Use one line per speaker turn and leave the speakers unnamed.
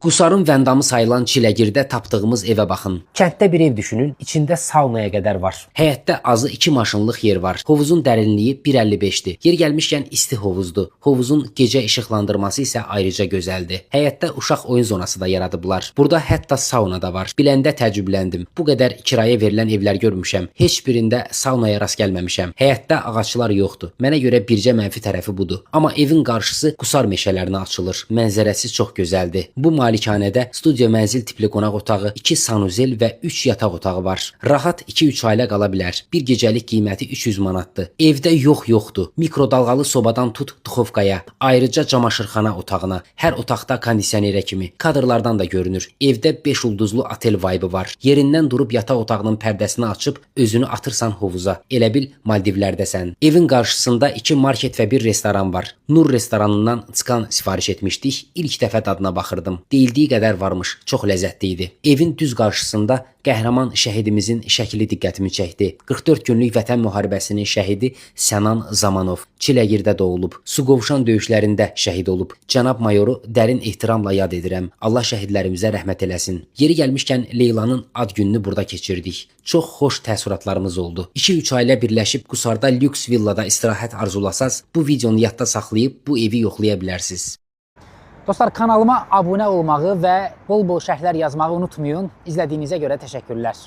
Qusarın vəndamı sayılan Çiləgirdə tapdığımız evə baxın. Kənddə bir ev düşünün, içində saunaya qədər var. Həyətdə azı 2 maşınlıq yer var. Hovuzun dərinliyi 1.55-dir. Yer gəlmişkən isti hovuzdur. Hovuzun gecə işıqlandırması isə ayrıca gözəldir. Həyətdə uşaq oyun zonası da yaradıblar. Burada hətta sauna da var. Biləndə təəccübləndim. Bu qədər kirayə verilən evlər görmüşəm. Heç birində saunaya rast gəlməmişəm. Həyətdə ağaclar yoxdur. Mənə görə bircə mənfi tərəfi budur. Amma evin qarşısı Qusar meşələrinə açılır. Mənzərəsi çox gözəldir. Bu malikanədə studiya mənzil tipli qonaq otağı, 2 sanuzel və 3 yataq otağı var. Rahat 2-3 ailə qala bilər. Bir gecəlik qiyməti 300 manatdır. Evdə yoxdur. Mikrodalğalı sobadan tut duxovkaya, ayrıca camaşırxana otağına, hər otaqda kondisionerə kimi kadrlardan da görünür. Evdə 5 ulduzlu otel vibe'ı var. Yerindən durub yataq otağının pərdəsini açıb özünü atırsan hovuza. Elə bil Maldivlərdəsən. Evin qarşısında 2 market və bir restoran var. Nur restoranından çıkan sifariş etmişdik. İlk dəfə dadına baxırdım. Deyildiyi qədər varmış, çox ləzzətli idi. Evin düz qarşısında qəhrəman şəhidimizin şəkli diqqətimi çəkdi. 44 günlük Vətən müharibəsinin şəhidi Sənan Zamanov Çiləgirdə doğulub. Suqovuşan döyüşlərində şəhid olub. Cənab mayoru dərin ehtiramla yad edirəm. Allah şəhidlərimizə rəhmət eləsin. Yeri gəlmişkən Leylanın ad gününü burada keçirdik. Çox xoş təəssüratlarımız oldu. 2-3 ailə birləşib Qusarda lüks villada istirahət arzulasaz, bu videonu yadda saxlayıb bu evi yoxlaya bilərsiniz. Dostlar, kanalıma abunə olmağı və bol-bol şərhlər yazmağı unutmayın. İzlədiyinizə görə təşəkkürlər.